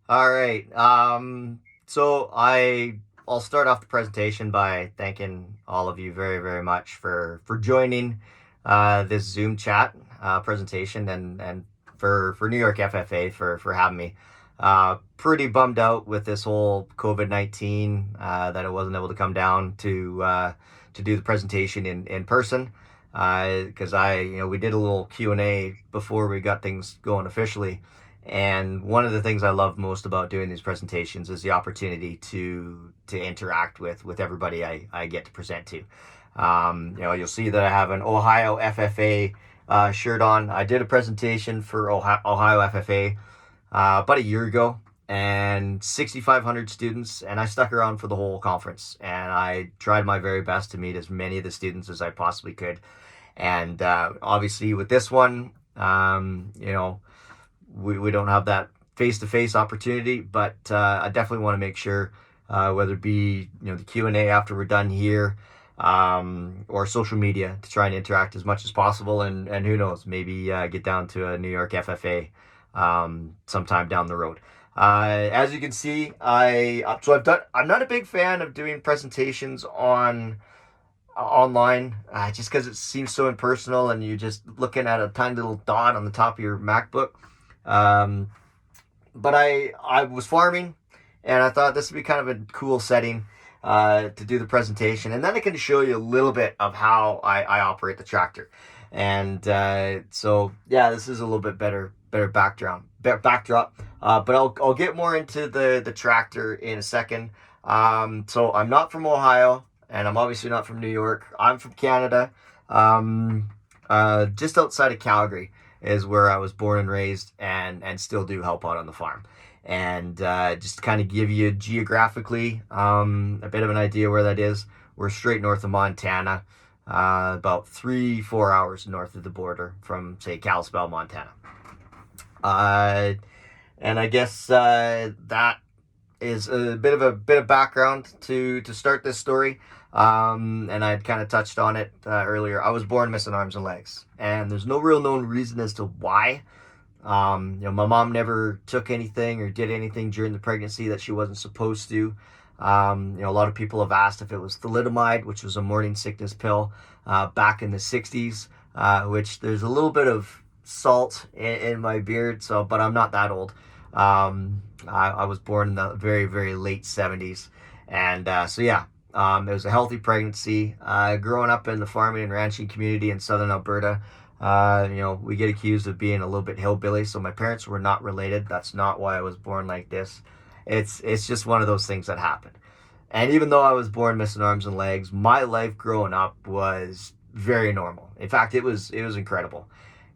All right. I'll start off the presentation by thanking all of you very, very much for joining this Zoom chat presentation and for New York FFA for having me. Pretty bummed out with this whole COVID-19 that I wasn't able to come down to do the presentation in person because we did a little Q&A before we got things going officially. And one of the things I love most about doing these presentations is the opportunity to interact with everybody I get to present to. You'll see that I have an Ohio FFA shirt on. I did a presentation for Ohio FFA about a year ago, and 6,500 students, and I stuck around for the whole conference. And I tried my very best to meet as many of the students as I possibly could. And obviously, with this one, we don't have that face-to-face opportunity, but I definitely want to make sure, whether it be the Q&A after we're done here, or social media, to try and interact as much as possible, and who knows, maybe get down to a New York FFA sometime down the road. As you can see, I'm not a big fan of doing presentations online, just because it seems so impersonal and you're just looking at a tiny little dot on the top of your MacBook. Um, but I was farming, and I thought this would be kind of a cool setting to do the presentation, and then I can show you a little bit of how I operate the tractor. And so yeah, this is a little bit better backdrop. But I'll get more into the tractor in a second. So I'm not from Ohio, and I'm obviously not from New York. I'm from Canada, just outside of Calgary is where I was born and raised, and still do help out on the farm. And just to kind of give you geographically a bit of an idea where that is, we're straight north of Montana, about 3-4 hours north of the border from, say, Kalispell, Montana. And I guess that is a bit of background to start this story. And I had kind of touched on it earlier. I was born missing arms and legs, and there's no real known reason as to why. My mom never took anything or did anything during the pregnancy that she wasn't supposed to. A lot of people have asked if it was thalidomide, which was a morning sickness pill back in the 60s, which there's a little bit of salt in my beard, but I'm not that old. I was born in the very, very late 70s. And so, yeah, it was a healthy pregnancy. Growing up in the farming and ranching community in southern Alberta, we get accused of being a little bit hillbilly. So my parents were not related. That's not why I was born like this. It's just one of those things that happened. And even though I was born missing arms and legs, my life growing up was very normal. In fact, it was incredible.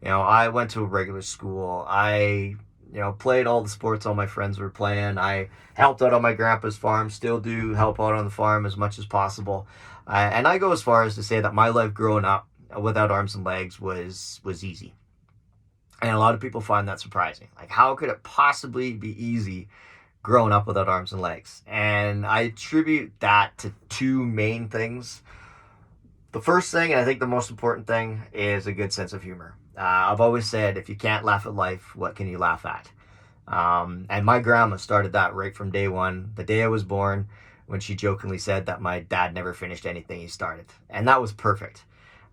I went to a regular school. I played all the sports all my friends were playing. I helped out on my grandpa's farm, still do help out on the farm as much as possible. And I go as far as to say that my life growing up without arms and legs was easy. And a lot of people find that surprising. Like, how could it possibly be easy growing up without arms and legs? And I attribute that to two main things. The first thing, and I think the most important thing, is a good sense of humor. I've always said, if you can't laugh at life, what can you laugh at? And my grandma started that right from day one, the day I was born, when she jokingly said that my dad never finished anything he started. And that was perfect.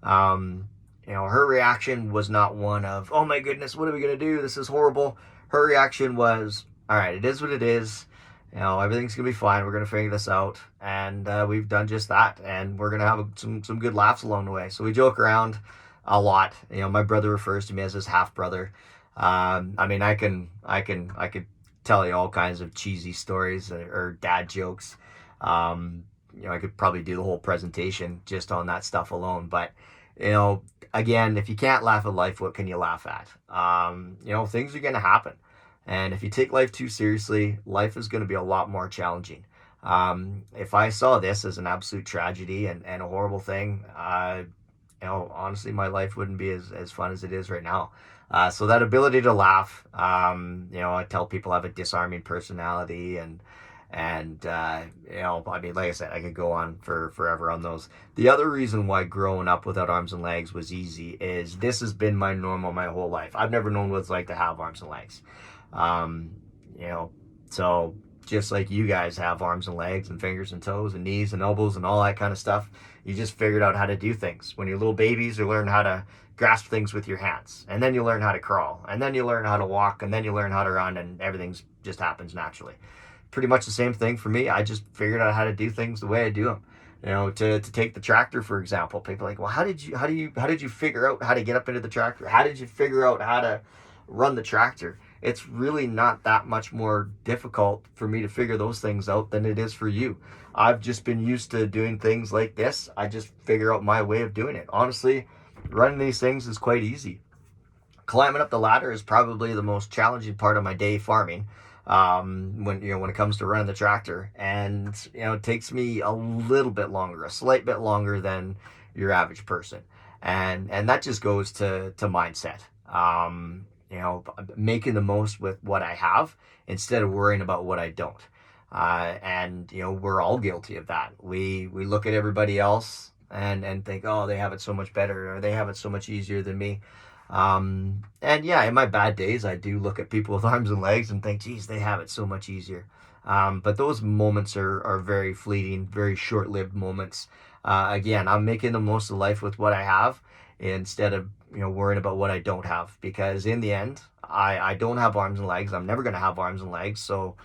Her reaction was not one of, oh my goodness, what are we going to do? This is horrible. Her reaction was, all right, it is what it is. Everything's going to be fine. We're going to figure this out. And we've done just that. And we're going to have some good laughs along the way. So we joke around a lot. My brother refers to me as his half brother. I could tell you all kinds of cheesy stories or dad jokes. I could probably do the whole presentation just on that stuff alone. But, again, if you can't laugh at life, what can you laugh at? Things are going to happen. And if you take life too seriously, life is going to be a lot more challenging. If I saw this as an absolute tragedy and a horrible thing, honestly, my life wouldn't be as fun as it is right now. So that ability to laugh, I tell people I have a disarming personality, like I said, I could go on for forever on those. The other reason why growing up without arms and legs was easy is this has been my normal my whole life. I've never known what it's like to have arms and legs. Um, you know, So just like you guys have arms and legs and fingers and toes and knees and elbows and all that kind of stuff, you just figured out how to do things. When you're little babies, you learn how to grasp things with your hands, and then you learn how to crawl, and then you learn how to walk, and then you learn how to run, and everything just happens naturally. Pretty much the same thing for me. I just figured out how to do things the way I do them. To take the tractor for example, people are like, well, how did you figure out how to get up into the tractor? How did you figure out how to run the tractor? It's really not that much more difficult for me to figure those things out than it is for you. I've just been used to doing things like this. I just figure out my way of doing it. Honestly, running these things is quite easy. Climbing up the ladder is probably the most challenging part of my day farming. When it comes to running the tractor, and it takes me a little bit longer, a slight bit longer than your average person, and that just goes to mindset. Making the most with what I have instead of worrying about what I don't. And we're all guilty of that. We look at everybody else and think, oh, they have it so much better, or they have it so much easier than me. And yeah, in my bad days, I do look at people with arms and legs and think, geez, they have it so much easier. But those moments are very fleeting, very short-lived moments. Again, I'm making the most of life with what I have instead of worrying about what I don't have, because in the end, I don't have arms and legs. I'm never going to have arms and legs. So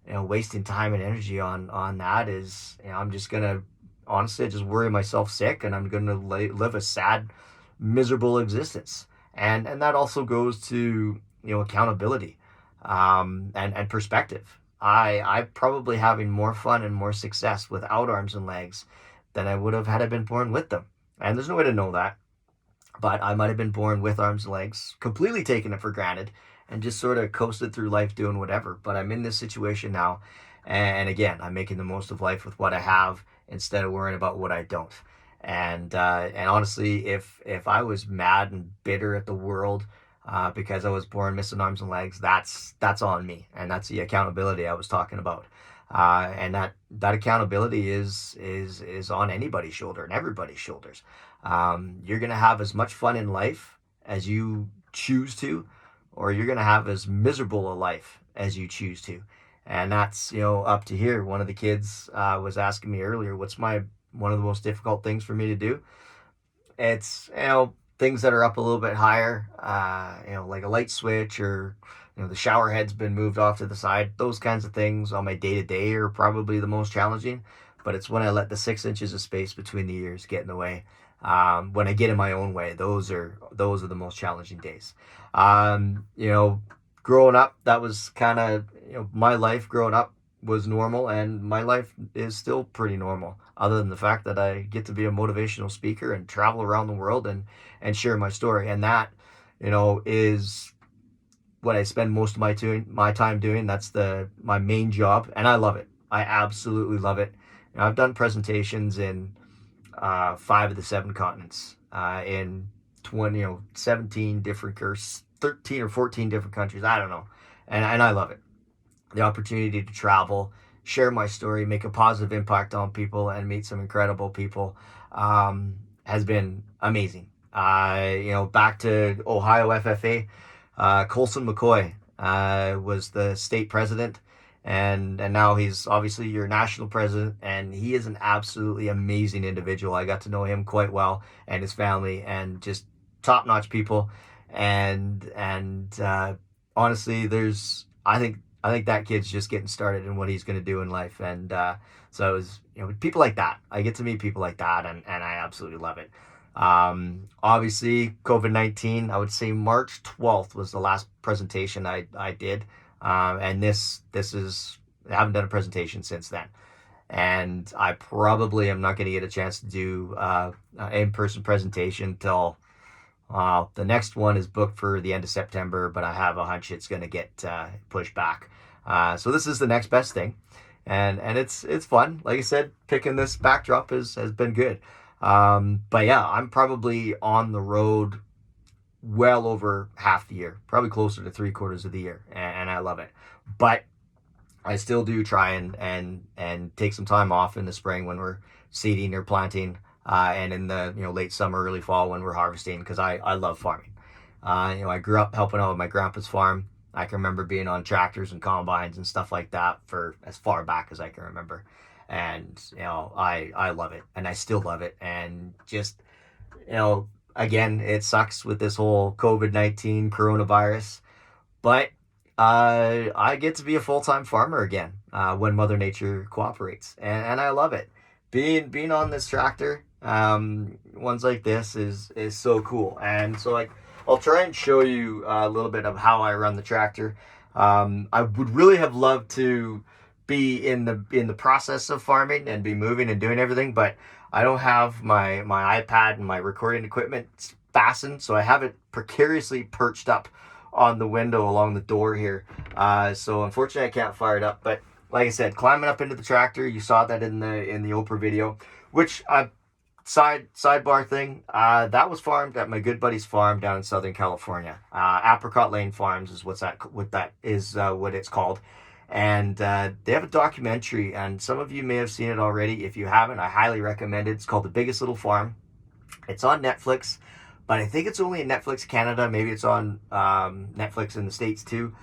wasting time and energy on that is, I'm just going to honestly just worry myself sick, and I'm going to live a sad, miserable existence. And that also goes to accountability, and perspective. I probably having more fun and more success without arms and legs than I would have had I been born with them. And there's no way to know that, but I might have been born with arms and legs, completely taking it for granted, and just sort of coasted through life doing whatever. But I'm in this situation now, and again, I'm making the most of life with what I have instead of worrying about what I don't. And honestly, if I was mad and bitter at the world because I was born missing arms and legs, that's on me, and that's the accountability I was talking about. And that accountability is on anybody's shoulder and everybody's shoulders. You're gonna have as much fun in life as you choose to, or you're gonna have as miserable a life as you choose to. And that's up to here. One of the kids was asking me earlier, what's one of the most difficult things for me to do? It's things that are up a little bit higher, like a light switch, or the shower head's been moved off to the side. Those kinds of things on my day-to-day are probably the most challenging. But it's when I let the 6 inches of space between the ears get in the way. When I get in my own way, those are the most challenging days. Growing up, that was kind of my life. Growing up was normal, and my life is still pretty normal, other than the fact that I get to be a motivational speaker and travel around the world and share my story. And that is what I spend most of my time doing. That's my main job, and I love it. I absolutely love it. I've done presentations in 5 of the 7 continents, in 17 different, or 13 or 14 different countries. I don't know, and I love it. The opportunity to travel, share my story, make a positive impact on people, and meet some incredible people has been amazing. Back to Ohio FFA, Colson McCoy was the state president, and now he's obviously your national president, and he is an absolutely amazing individual. I got to know him quite well, and his family, and just top-notch people. And honestly, I think that kid's just getting started in what he's going to do in life. And so it was, people like that. I get to meet people like that, and I absolutely love it. Obviously, COVID-19, I would say March 12th was the last presentation I did. And this is, I haven't done a presentation since then. And I probably am not going to get a chance to do an in-person presentation till the next one is booked for the end of September, but I have a hunch it's going to get pushed back. So this is the next best thing, and it's fun. Like I said, picking this backdrop has been good. But yeah, I'm probably on the road well over half the year, probably closer to 3/4 of the year, and I love it. But I still do try and take some time off in the spring when we're seeding or planting, and in the late summer, early fall when we're harvesting, because I love farming. I grew up helping out with my grandpa's farm. I can remember being on tractors and combines and stuff like that for as far back as I can remember. And, I love it, and I still love it. And just, again, it sucks with this whole COVID-19 coronavirus, but I get to be a full-time farmer again when Mother Nature cooperates, and I love it. Being on this tractor, ones like this is so cool. And so, like, I'll try and show you a little bit of how I run the tractor. I would really have loved to be in the process of farming and be moving and doing everything, but I don't have my iPad and my recording equipment fastened, so I have it precariously perched up on the window along the door here. So unfortunately I can't fire it up, but like I said, climbing up into the tractor, you saw that in the Oprah video, which sidebar thing, that was farmed at my good buddy's farm down in Southern California. Apricot Lane Farms is what it's called. And they have a documentary, and some of you may have seen it already. If you haven't, I highly recommend it. It's called The Biggest Little Farm. It's on Netflix, but I think it's only in Netflix Canada. Maybe it's on Netflix in the States too.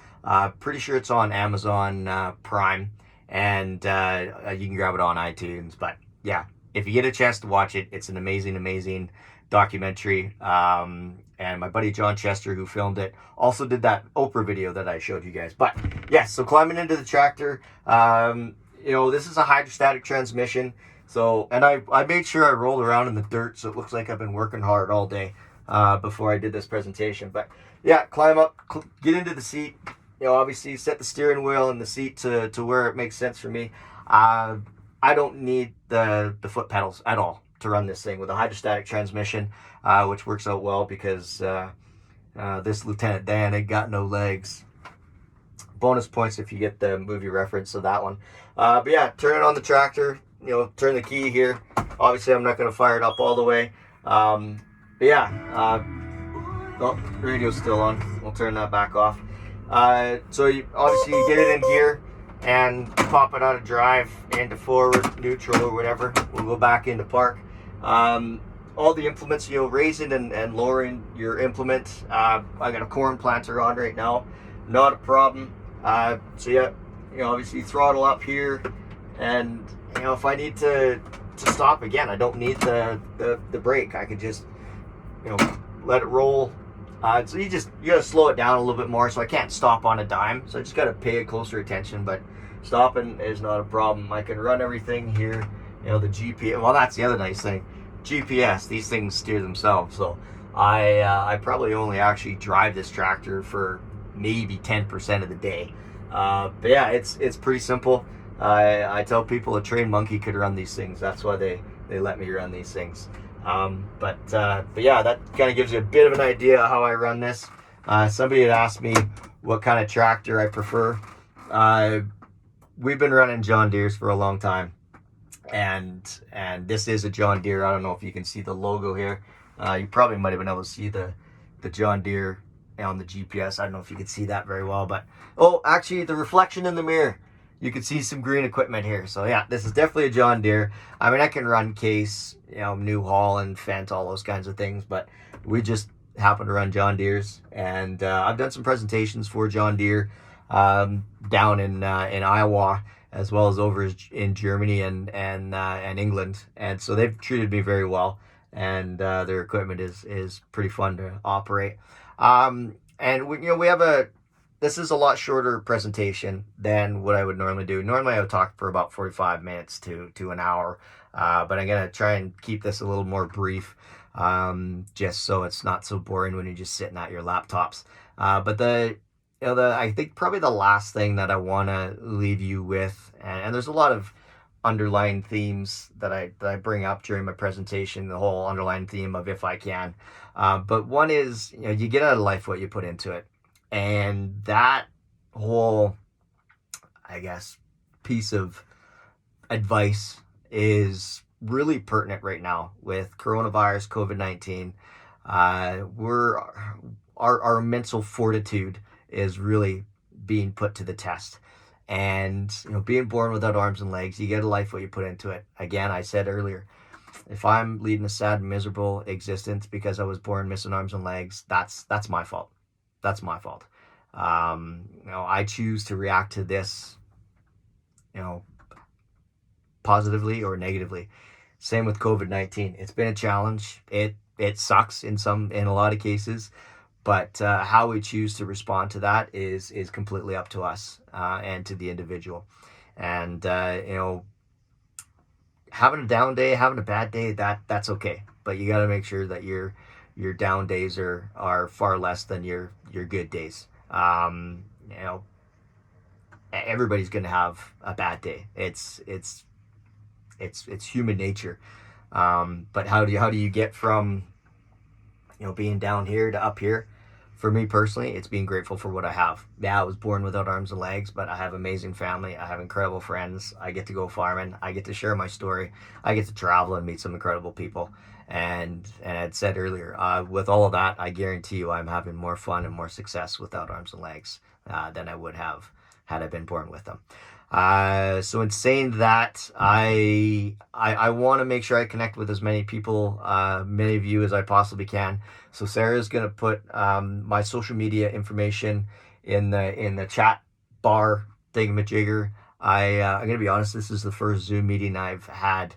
Pretty sure it's on Amazon Prime, and you can grab it on iTunes. But yeah, if you get a chance to watch it, it's an amazing documentary. And my buddy John Chester, who filmed it, also did that Oprah video that I showed you guys. But yes, so climbing into the tractor, this is a hydrostatic transmission. So, and I made sure I rolled around in the dirt, so it looks like I've been working hard all day before I did this presentation. But yeah, climb up, get into the seat. Obviously set the steering wheel and the seat to where it makes sense for me. I don't need the foot pedals at all to run this thing with a hydrostatic transmission, which works out well because this Lieutenant Dan ain't got no legs. Bonus points if you get the movie reference of that one. But yeah, turn it on the tractor, turn the key here. Obviously I'm not going to fire it up all the way. But yeah, radio's still on. We'll turn that back off. So you get it in gear and pop it out of drive into forward, neutral, or whatever. We'll go back into park. All the implements, raising and lowering your implement. I got a corn planter on right now, not a problem. So yeah, obviously throttle up here, and if I need to stop again, I don't need the brake. I could just let it roll. So you gotta slow it down a little bit more, so I can't stop on a dime. So I just gotta pay closer attention, but stopping is not a problem. I can run everything here. The GPS. Well, that's the other nice thing. GPS. These things steer themselves. So I probably only actually drive this tractor for maybe 10% of the day. But yeah, it's pretty simple. I tell people a trained monkey could run these things. That's why they let me run these things. But yeah, that kind of gives you a bit of an idea of how I run this. Somebody had asked me what kind of tractor I prefer. We've been running John Deere's for a long time, and this is a John Deere. I don't know if you can see the logo here. You probably might have been able to see the John Deere on the GPS. I don't know if you can see that very well, but actually the reflection in the mirror, you can see some green equipment here. So yeah, this is definitely a John Deere. I mean, I can run Case, New Holland, Fendt, all those kinds of things, but we just happen to run John Deere's. And I've done some presentations for John Deere down in Iowa, as well as over in Germany and England. And so they've treated me very well, and their equipment is pretty fun to operate. And we have this is a lot shorter presentation than what I would normally do. Normally I would talk for about 45 minutes to an hour, but I'm going to try and keep this a little more brief, just so it's not so boring when you're just sitting at your laptops. But I think probably the last thing that I want to leave you with, and there's a lot of underlying themes that I bring up during my presentation, the whole underlying theme of if I can. But one is, you get out of life what you put into it. And that whole, I guess, piece of advice is really pertinent right now with coronavirus, COVID-19. Our mental fortitude is really being put to the test. And, being born without arms and legs, you get a life what you put into it. Again, I said earlier, if I'm leading a sad, miserable existence because I was born missing arms and legs, that's my fault. That's my fault. I choose to react to this, you know, positively or negatively. Same with COVID-19. It's been a challenge. It sucks in a lot of cases, but how we choose to respond to that is completely up to us and to the individual. And having a down day, having a bad day, that's okay. But you got to make sure that your down days are far less than your good days. Everybody's going to have a bad day. It's human nature. But how do you get from being down here to up here? For me personally, it's being grateful for what I have. Yeah, I was born without arms and legs, but I have amazing family. I have incredible friends. I get to go farming. I get to share my story. I get to travel and meet some incredible people. And I'd said earlier, with all of that, I guarantee you, I'm having more fun and more success without arms and legs than I would have had I been born with them. So in saying that, I want to make sure I connect with as many people, many of you as I possibly can. So Sarah's gonna put my social media information in the chat bar thingamajigger. I'm gonna be honest. This is the first Zoom meeting I've had,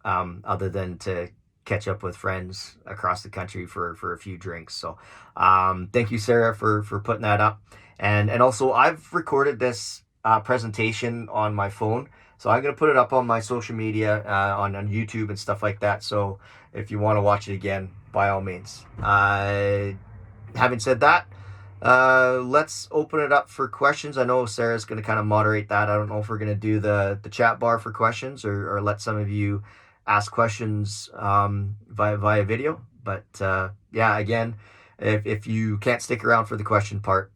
other than to catch up with friends across the country for a few drinks. So thank you, Sarah, for putting that up. And also, I've recorded this presentation on my phone, so I'm going to put it up on my social media, on YouTube and stuff like that. So if you want to watch it again, by all means. Having said that, let's open it up for questions. I know Sarah's going to kind of moderate that. I don't know if we're going to do the chat bar for questions, or let some of you ask questions via video. But yeah, again, if you can't stick around for the question part,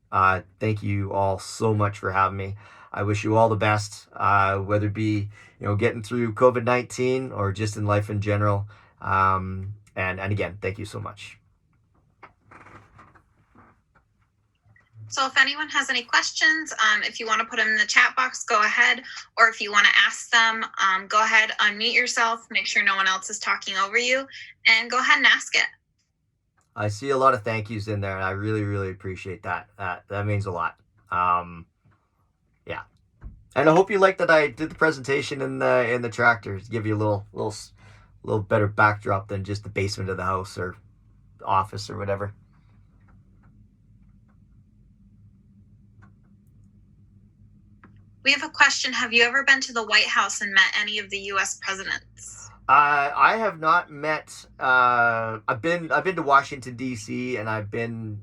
thank you all so much for having me. I wish you all the best, whether it be getting through COVID-19 or just in life in general. And again, thank you so much. So if anyone has any questions, if you want to put them in the chat box, go ahead. Or if you want to ask them, go ahead, unmute yourself, make sure no one else is talking over you, and go ahead and ask it. I see a lot of thank yous in there, and I really, really appreciate that. That means a lot. Yeah, and I hope you like that I did the presentation in the tractors. Give you a little better backdrop than just the basement of the house or office or whatever. We have a question. Have you ever been to the White House and met any of the U.S. presidents? I have not met. I've been to Washington D.C. and I've been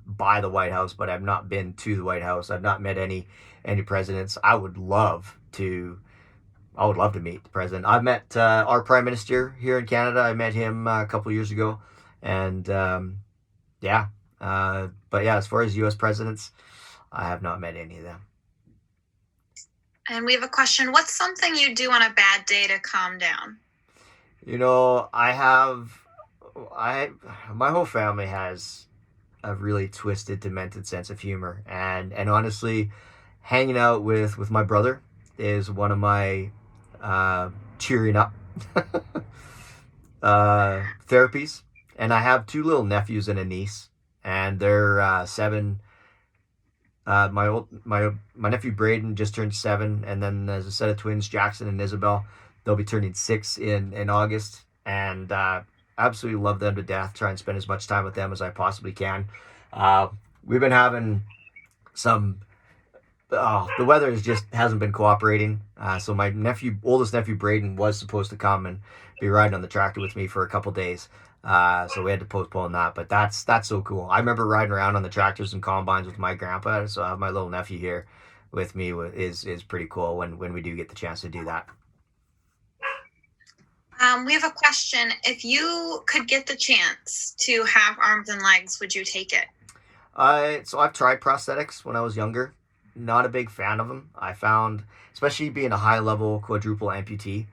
by the White House, but I've not been to the White House. I've not met any presidents. I would love to meet the president. I've met our prime minister here in Canada. I met him a couple years ago, and yeah. But yeah, as far as U.S. presidents, I have not met any of them. And we have a question. What's something you do on a bad day to calm down? My whole family has a really twisted, demented sense of humor, and honestly, hanging out with my brother is one of my cheering up therapies. And I have two little nephews and a niece, and they're 7. My nephew Braden just turned 7, and then there's a set of twins, Jackson and Isabel. They'll be turning 6 in August, and absolutely love them to death. Try and spend as much time with them as I possibly can. We've been having some. The weather just hasn't been cooperating. So my oldest nephew Braden was supposed to come and be riding on the tractor with me for a couple days. So we had to postpone that, but that's so cool. I remember riding around on the tractors and combines with my grandpa, so I have my little nephew here with me is pretty cool when we do get the chance to do that. We have a question. If you could get the chance to have arms and legs, would you take it? So I've tried prosthetics when I was younger. Not a big fan of them. I found, especially being a high-level quadruple amputee,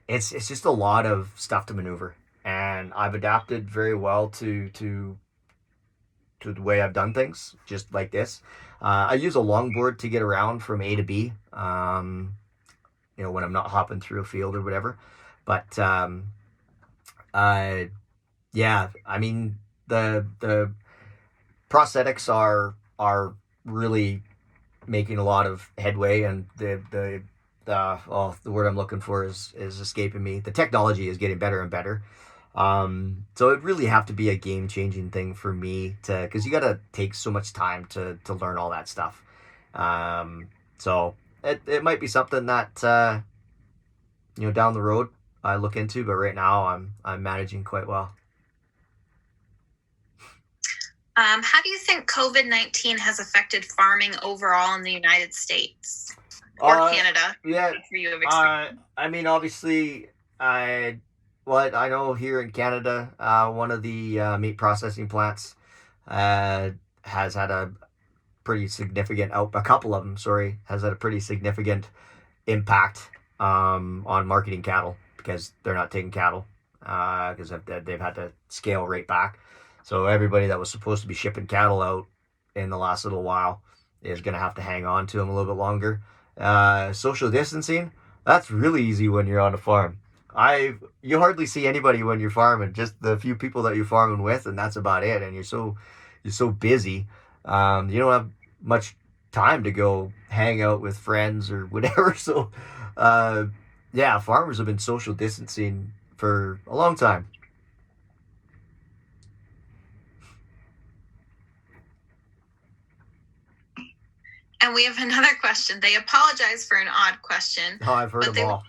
it's just a lot of stuff to maneuver, and I've adapted very well to the way I've done things, just like this. I use a longboard to get around from A to B, when I'm not hopping through a field or whatever. But yeah, I mean the prosthetics are really making a lot of headway, and the word I'm looking for is escaping me. The technology is getting better and better. So it really have to be a game changing thing for me because you got to take so much time to learn all that stuff. So it might be something that down the road I look into, but right now I'm managing quite well. How do you think COVID-19 has affected farming overall in the United States or Canada? Yeah, for you have experienced? I mean, obviously, I know here in Canada, one of the meat processing plants has had a pretty significant a couple of them, sorry, has had a pretty significant impact on marketing cattle because they're not taking cattle because they've had to scale right back. So everybody that was supposed to be shipping cattle out in the last little while is going to have to hang on to them a little bit longer. Social distancing, that's really easy when you're on a farm. You hardly see anybody when you're farming, just the few people that you're farming with, and that's about it. And you're so busy, you don't have much time to go hang out with friends or whatever. So, yeah, farmers have been social distancing for a long time. And we have another question. They apologize for an odd question. Oh, I've heard them all.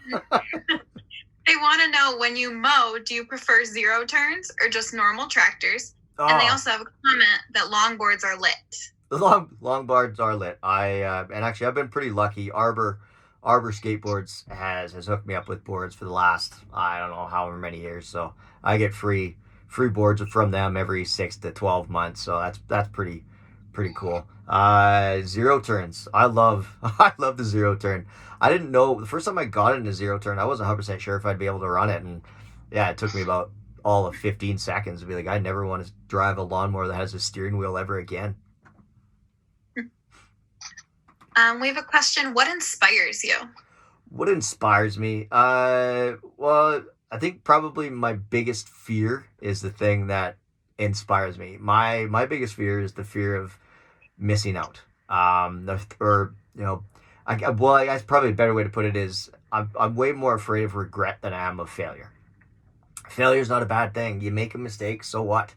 They want to know, when you mow, do you prefer zero turns or just normal tractors? Oh. And they also have a comment that longboards are lit. The longboards are lit. And actually I've been pretty lucky. Arbor Skateboards has hooked me up with boards for the last, I don't know, however many years. So I get free boards from them every 6 to 12 months. So that's pretty cool. Zero turns. I love the zero turn. I didn't know the first time I got into zero turn, I wasn't 100% sure if I'd be able to run it, and yeah, it took me about all of 15 seconds to be like, I never want to drive a lawnmower that has a steering wheel ever again. We have a question. What inspires you? What inspires me? Well, I think probably my biggest fear is the thing that inspires me. My biggest fear is the fear of missing out. I guess probably a better way to put it is I'm way more afraid of regret than I am of failure. Failure is not a bad thing. You make a mistake, so what?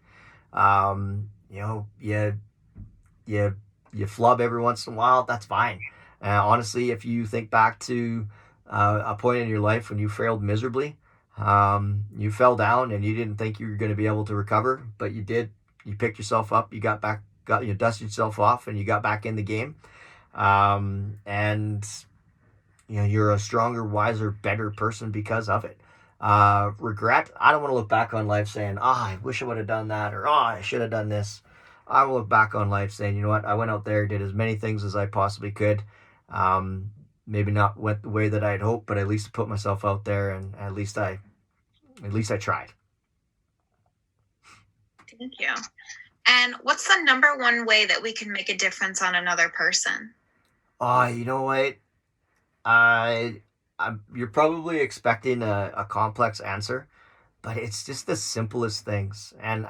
You flub every once in a while, that's fine. Honestly, if you think back to a point in your life when you failed miserably, you fell down and you didn't think you were going to be able to recover, but you did. You picked yourself up, you got back, you dusted yourself off, and you got back in the game. And you're a stronger, wiser, better person because of it. Regret, I don't want to look back on life saying, I wish I would have done that, or I should have done this. I will look back on life saying, you know what, I went out there, did as many things as I possibly could. Maybe not went the way that I'd hoped, but at least I put myself out there, and at least I tried. Thank you. And what's the number one way that we can make a difference on another person? You know what? You're probably expecting a complex answer, but it's just the simplest things. And,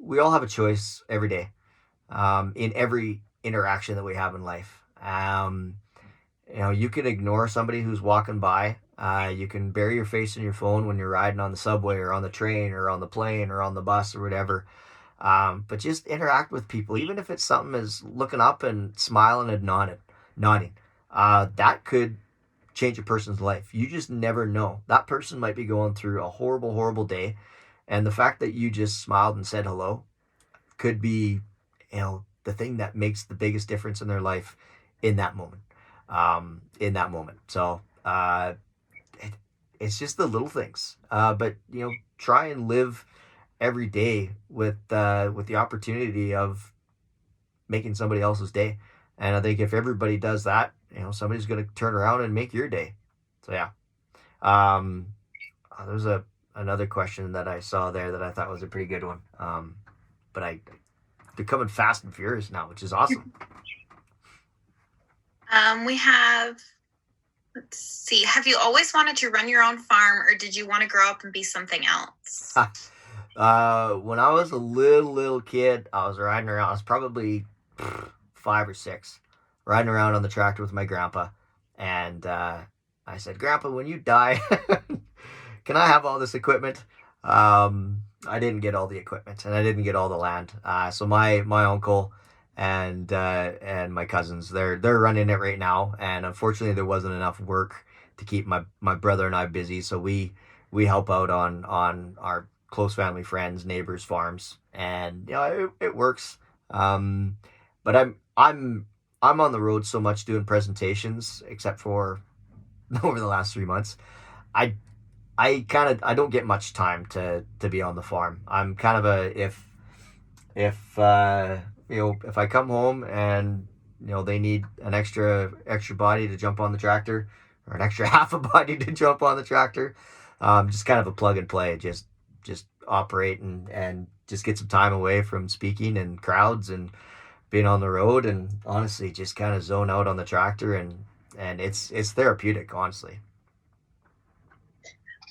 we all have a choice every day in every interaction that we have in life. You can ignore somebody who's walking by. You can bury your face in your phone when you're riding on the subway or on the train or on the plane or on the bus or whatever. But just interact with people, even if it's something as looking up and smiling and nodding. That could change a person's life. You just never know. That person might be going through a horrible, horrible day. And the fact that you just smiled and said hello could be, the thing that makes the biggest difference in their life in that moment. So it's just the little things. But try and live every day with the opportunity of making somebody else's day. And I think if everybody does that, somebody's going to turn around and make your day. So yeah. There's another question that I saw there that I thought was a pretty good one. But I'm becoming fast and furious now, which is awesome. We have, let's see, have you always wanted to run your own farm, or did you want to grow up and be something else? When I was a little kid, I was riding around. I was probably 5 or 6, riding around on the tractor with my grandpa, and I said, "Grandpa, when you die, can I have all this equipment?" I didn't get all the equipment, and I didn't get all the land. So my uncle and my cousins, they're running it right now, and unfortunately, there wasn't enough work to keep my brother and I busy. So we help out on our close family, friends, neighbors, farms, and it works. But I'm on the road so much doing presentations, except for over the last 3 months. I I don't get much time to be on the farm. I'm kind of a if if I come home and they need an extra body to jump on the tractor, or an extra half a body to jump on the tractor, just kind of a plug and play. Just operate and just get some time away from speaking and crowds and being on the road, and honestly just kind of zone out on the tractor, and it's therapeutic, honestly.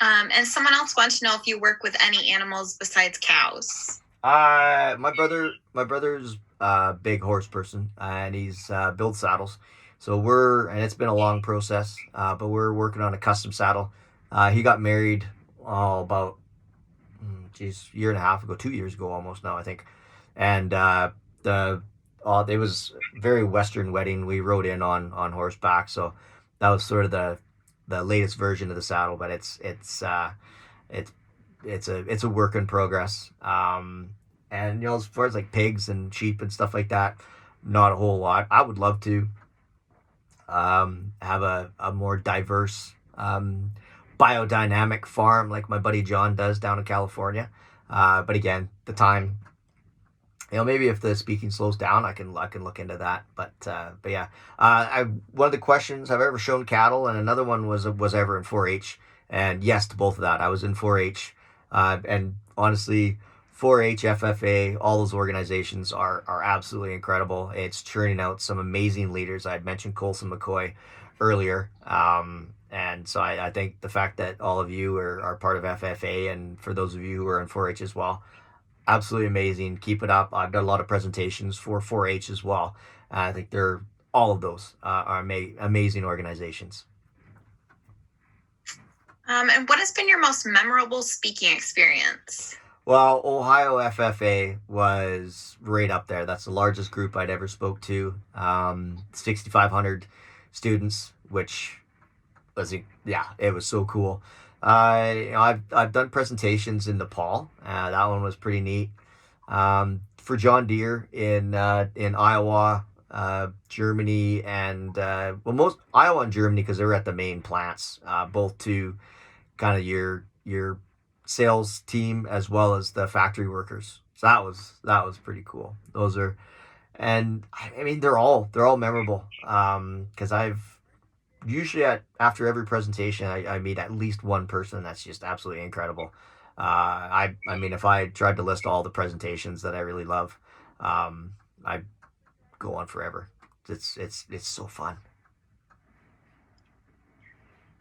And someone else wants to know if you work with any animals besides cows. My brother's a big horse person, and he's builds saddles. So and it's been a long process, but we're working on a custom saddle. He got married about year and a half ago, 2 years ago almost now, I think. And it was a very Western wedding. We rode in on horseback, so that was sort of the latest version of the saddle. But it's a work in progress. And as far as like pigs and sheep and stuff like that, not a whole lot. I would love to have a more diverse biodynamic farm like my buddy John does down in California. But again, the time, maybe if the speaking slows down, I can look into that. But yeah, one of the questions, have I ever shown cattle, and another one was I ever in 4-H? And yes to both of that. I was in 4-H, and honestly, 4-H, FFA, all those organizations are absolutely incredible. It's churning out some amazing leaders. I had mentioned Colson McCoy earlier. And so I think the fact that all of you are part of FFA, and for those of you who are in 4-H as well, absolutely amazing. Keep it up. I've done a lot of presentations for 4-H as well. I think all of those are amazing organizations. And what has been your most memorable speaking experience? Well, Ohio FFA was right up there. That's the largest group I'd ever spoke to. 6,500 students, which was, it was so cool. I've done presentations in Nepal. That one was pretty neat. For John Deere in Iowa, Germany, and most Iowa and Germany, because they were at the main plants, both to kind of your sales team as well as the factory workers. So that was pretty cool. And I mean they're all memorable, because I've usually after every presentation I meet at least one person that's just absolutely incredible. I mean, if I tried to list all the presentations that I really love, I'd go on forever. It's so fun.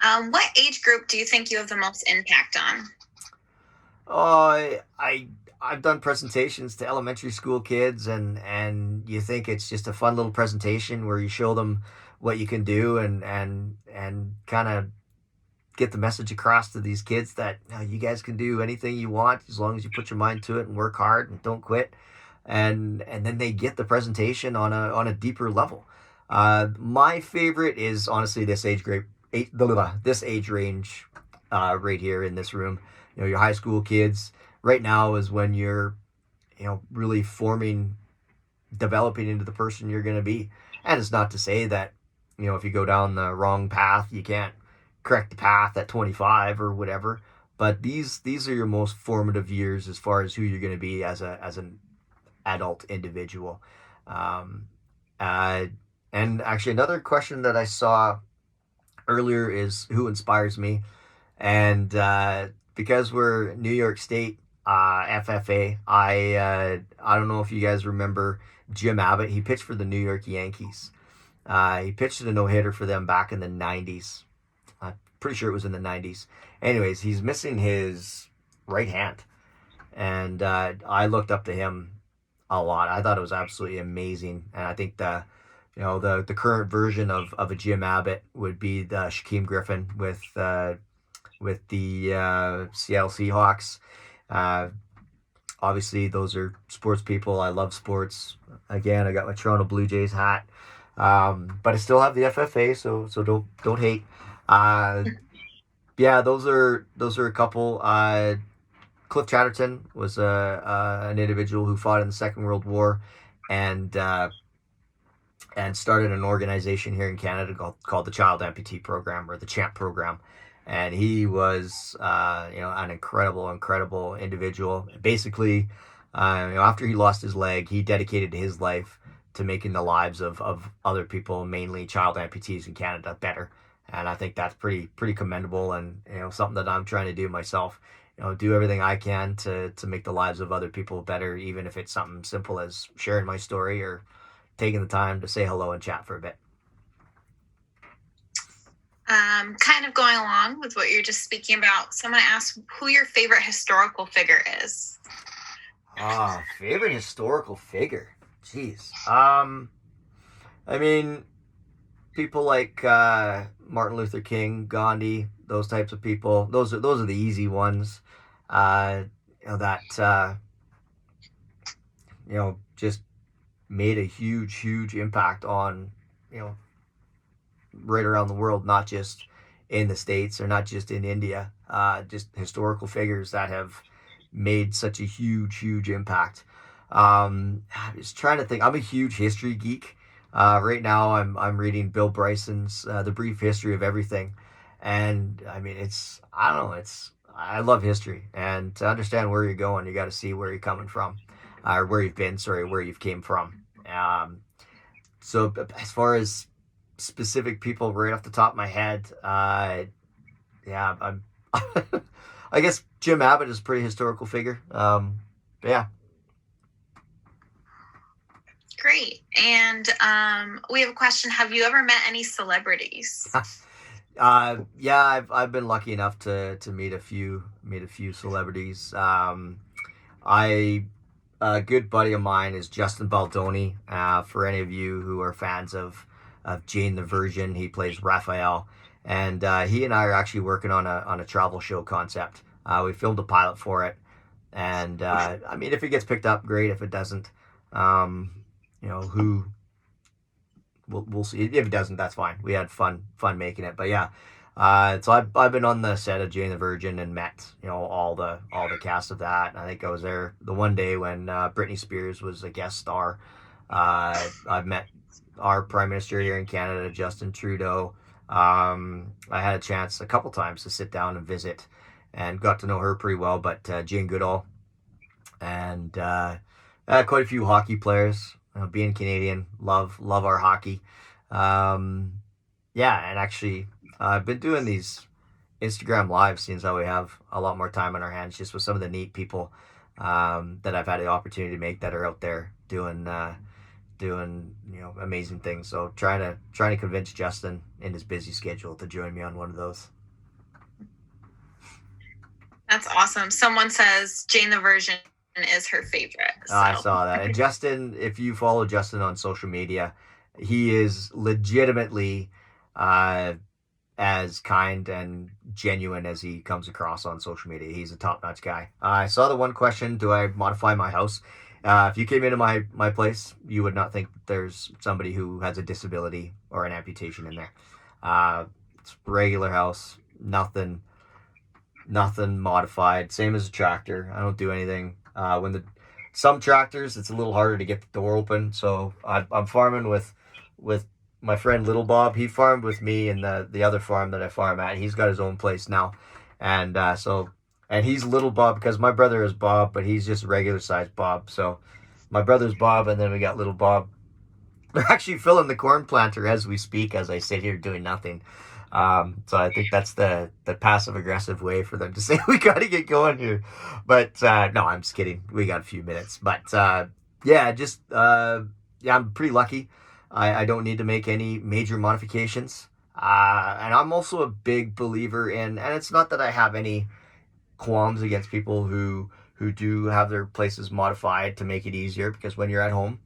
What age group do you think you have the most impact on? I've done presentations to elementary school kids, and you think it's just a fun little presentation where you show them what you can do, and kind of get the message across to these kids that you guys can do anything you want as long as you put your mind to it and work hard and don't quit. And then they get the presentation on a deeper level. My favorite is honestly this age range right here in this room. Your high school kids right now is when you're really developing into the person you're going to be. And it's not to say that if you go down the wrong path, you can't correct the path at 25 or whatever. But these are your most formative years as far as who you're going to be as an adult individual. And actually, another question that I saw earlier is who inspires me. And because we're New York State FFA, I don't know if you guys remember Jim Abbott. He pitched for the New York Yankees. He pitched a no-hitter for them back in the 90s. I'm pretty sure it was in the 90s. Anyways, he's missing his right hand. and I looked up to him a lot. I thought it was absolutely amazing, and I think the current version of a Jim Abbott would be the Shaquem Griffin with the Seattle Seahawks. Uh, Obviously, those are sports people. I love sports. Again, I got my Toronto Blue Jays hat, but I still have the FFA, so don't hate. Uh, yeah, those are a couple. Cliff Chatterton was an individual who fought in the Second World War, and started an organization here in Canada called the Child Amputee Program, or the CHAMP program. And he was, an incredible individual. Basically, after he lost his leg, he dedicated his life to making the lives of other people, mainly child amputees in Canada, better. And I think that's pretty commendable, and something that I'm trying to do myself. Do everything I can to make the lives of other people better, even if it's something simple as sharing my story or taking the time to say hello and chat for a bit. Kind of going along with what you're just speaking about, someone asked who your favorite historical figure is. Favorite historical figure. Jeez. I mean, people like Martin Luther King, Gandhi, those types of people. Those are the easy ones. That just made a huge impact on right around the world, not just in the States or not just in India. Just historical figures that have made such a huge impact. I was trying to think. I'm a huge history geek. Right now, I'm reading Bill Bryson's The Brief History of Everything, and I mean, I love history, and to understand where you're going, you got to see where you're coming from, or where you've been. Sorry, where you've came from. So as far as specific people, right off the top of my head, I'm. I guess Jim Abbott is a pretty historical figure. Yeah. Great. And we have a question. Have you ever met any celebrities? Yeah, I've been lucky enough to meet a few celebrities. A good buddy of mine is Justin Baldoni. For any of you who are fans of Jane the Virgin, he plays Raphael, and he and I are actually working on a travel show concept. We filmed a pilot for it, and I mean, if it gets picked up, great. If it doesn't, who we'll see. If it doesn't, that's fine. We had fun making it, but yeah. So I've been on the set of Jane the Virgin and met all the cast of that. I think I was there the one day when Britney Spears was a guest star. I've met our Prime Minister here in Canada, Justin Trudeau. I had a chance a couple times to sit down and visit, and got to know her pretty well. But Jane Goodall, and quite a few hockey players. Being Canadian, love our hockey. And actually, I've been doing these Instagram lives since we have a lot more time on our hands, just with some of the neat people that I've had the opportunity to make that are out there doing amazing things. So trying to convince Justin in his busy schedule to join me on one of those. That's awesome. Someone says Jane the Virgin is her favorite. So. I saw that. And Justin, if you follow Justin on social media, he is legitimately as kind and genuine as he comes across on social media. He's a top-notch guy. I saw the one question, do I modify my house? If you came into my place, you would not think that there's somebody who has a disability or an amputation in there. It's a regular house, nothing modified, same as a tractor. I don't do anything. Some tractors, it's a little harder to get the door open. So I'm farming with my friend Little Bob. He farmed with me in the other farm that I farm at. He's got his own place now, and he's Little Bob because my brother is Bob, but he's just regular sized Bob. So my brother's Bob, and then we got Little Bob. They're actually filling the corn planter as we speak, as I sit here doing nothing. So I think that's the passive aggressive way for them to say we got to get going here. But no, I'm just kidding. We got a few minutes. But I'm pretty lucky. I don't need to make any major modifications. And I'm also a big believer in, and it's not that I have any qualms against people who who do have their places modified to make it easier, because when you're at home,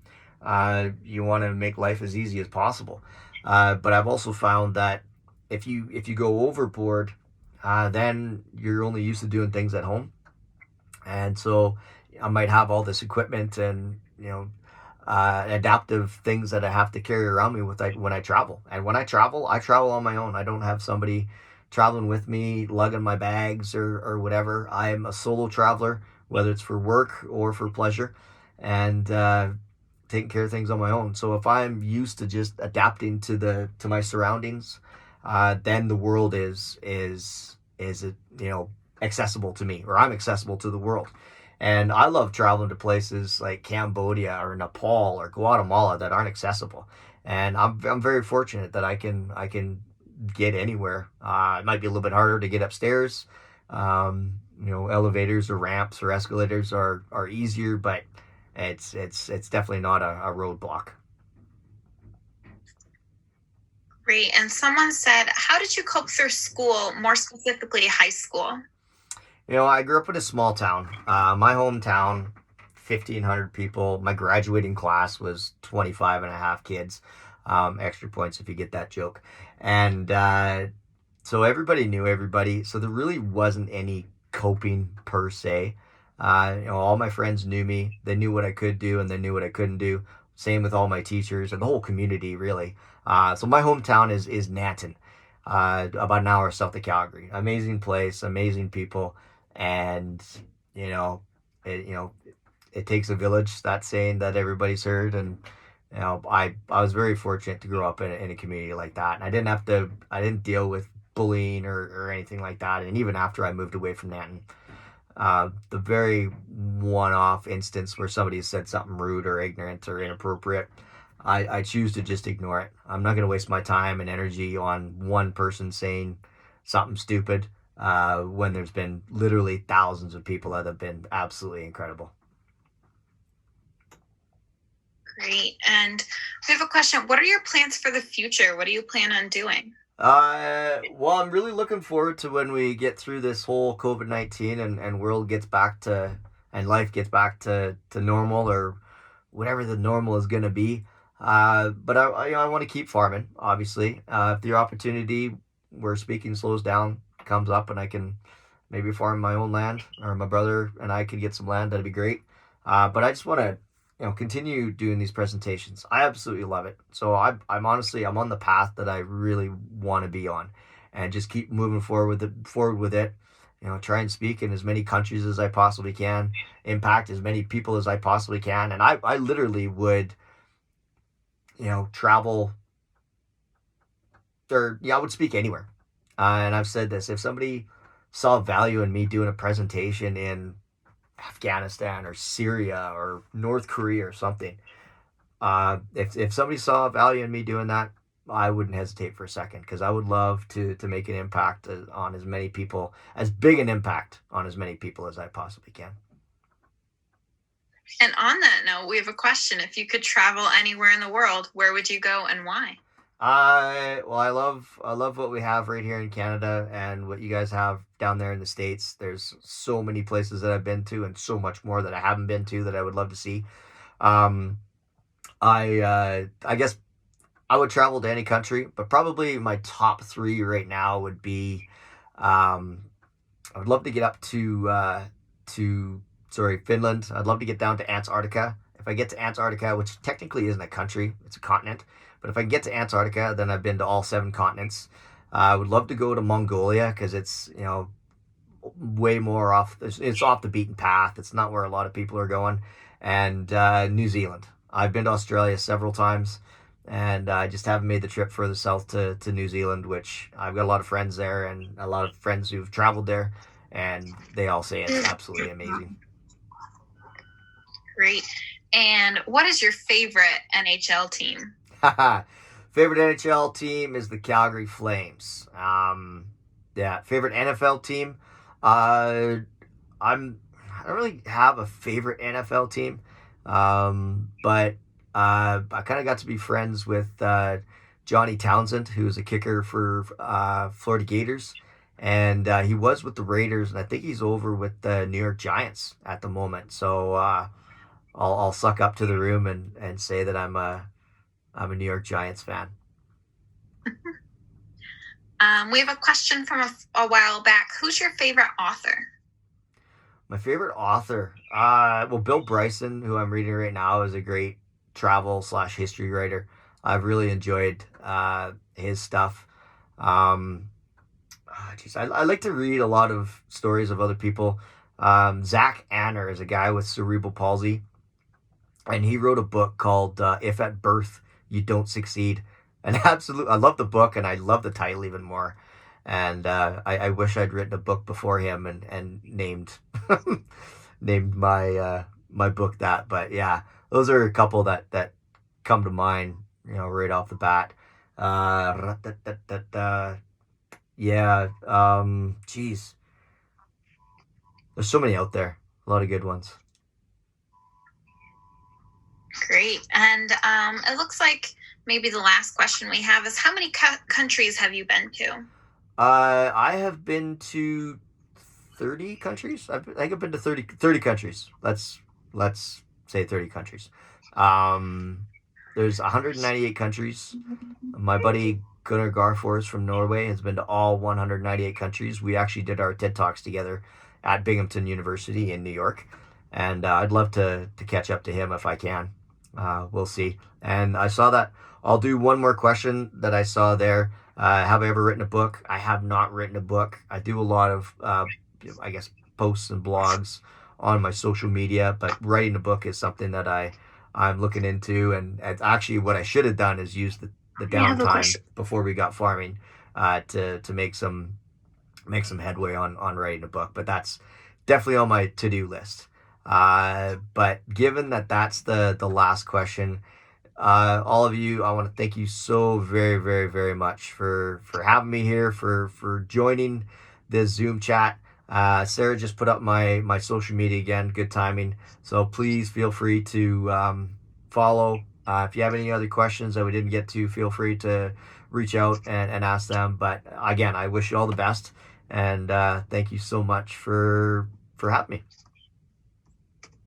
you want to make life as easy as possible. But I've also found that if you go overboard, then you're only used to doing things at home, and so I might have all this equipment and adaptive things that I have to carry around me when I travel. And when I travel on my own. I don't have somebody traveling with me, lugging my bags or whatever. I am a solo traveler, whether it's for work or for pleasure, and taking care of things on my own. So if I'm used to just adapting to my surroundings, then the world is accessible to me, or I'm accessible to the world. And I love traveling to places like Cambodia or Nepal or Guatemala that aren't accessible. And I'm very fortunate that I can get anywhere. It might be a little bit harder to get upstairs. Elevators or ramps or escalators are easier, but it's definitely not a roadblock. Great. And someone said, how did you cope through school, more specifically high school? I grew up in a small town. My hometown, 1,500 people. My graduating class was 25 and a half kids. Extra points if you get that joke. And so everybody knew everybody. So there really wasn't any coping per se. All my friends knew me. They knew what I could do and they knew what I couldn't do. Same with all my teachers and the whole community, really. So my hometown is Nanton, about an hour south of Calgary. Amazing place, amazing people. And it takes a village, that saying that everybody's heard. And I was very fortunate to grow up in a community like that, and I didn't deal with bullying or anything like that. And even after I moved away from Nanton, the very one-off instance where somebody said something rude or ignorant or inappropriate, I choose to just ignore it. I'm not going to waste my time and energy on one person saying something stupid, when there's been literally thousands of people that have been absolutely incredible. Great. And we have a question. What are your plans for the future? What do you plan on doing? Well, I'm really looking forward to when we get through this whole COVID-19 and world gets back to, and life gets back to normal, or whatever the normal is going to be. But I want to keep farming, obviously. If the opportunity where speaking slows down comes up and I can maybe farm my own land, or my brother and I could get some land, that'd be great. But I just want to continue doing these presentations. I absolutely love it. So I'm on the path that I really want to be on, and just keep moving forward with it. Try and speak in as many countries as I possibly can, impact as many people as I possibly can. And I literally would, travel, or I would speak anywhere. And I've said this: if somebody saw value in me doing a presentation in Afghanistan or Syria or North Korea or something, if somebody saw value in me doing that, I wouldn't hesitate for a second, because I would love to make an impact on as many people, as big an impact on as many people as I possibly can. And on that note, we have a question. If you could travel anywhere in the world, where would you go and why? Well, I love what we have right here in Canada and what you guys have down there in the States. There's so many places that I've been to, and so much more that I haven't been to that I would love to see. I guess I would travel to any country, but probably my top three right now would be, I would love to get up to Finland. I'd love to get down to Antarctica. If I get to Antarctica, which technically isn't a country, it's a continent, but if I can get to Antarctica, then I've been to all 7 continents. I would love to go to Mongolia, because it's way more off. It's off the beaten path. It's not where a lot of people are going. And New Zealand. I've been to Australia several times, and I just haven't made the trip further south to New Zealand, which I've got a lot of friends there and a lot of friends who've traveled there, and they all say it's absolutely amazing. Great. And what is your favorite NHL team? Favorite NHL team is the Calgary Flames. Favorite NFL team. I don't really have a favorite NFL team, but I kind of got to be friends with Johnny Townsend, who's a kicker for Florida Gators, and he was with the Raiders, and I think he's over with the New York Giants at the moment. So I'll suck up to the room and say that I'm a New York Giants fan. We have a question from a while back. Who's your favorite author? My favorite author, well, Bill Bryson, who I'm reading right now, is a great travel/history writer. I've really enjoyed his stuff. I like to read a lot of stories of other people. Zach Anner is a guy with cerebral palsy, and he wrote a book called "If at Birth You Don't Succeed." And absolutely, I love the book, and I love the title even more. And I wish I'd written a book before him and named named my book that. But yeah, those are a couple that come to mind, right off the bat. Yeah. Geez, there's so many out there. A lot of good ones. Great. And it looks like maybe the last question we have is, how many countries have you been to? I have been to 30 countries. I think I've been to 30 countries. Let's say 30 countries. There's 198 countries. My buddy Gunnar Garfors from Norway has been to all 198 countries. We actually did our TED Talks together at Binghamton University in New York, and I'd love to catch up to him if I can. We'll see. And I saw that. I'll do one more question that I saw there. Have I ever written a book? I have not written a book. I do a lot of, I guess, posts and blogs on my social media, but writing a book is something that I'm looking into. And actually, what I should have done is use the downtime before we got farming to make some headway on writing a book. But that's definitely on my to-do list. But given that that's the last question, all of you, I want to thank you so very, very, very much for having me here, for joining this Zoom chat. Sarah just put up my social media again. Good timing. So please feel free to follow. If you have any other questions that we didn't get to, feel free to reach out and ask them. But again, I wish you all the best, and thank you so much for having me.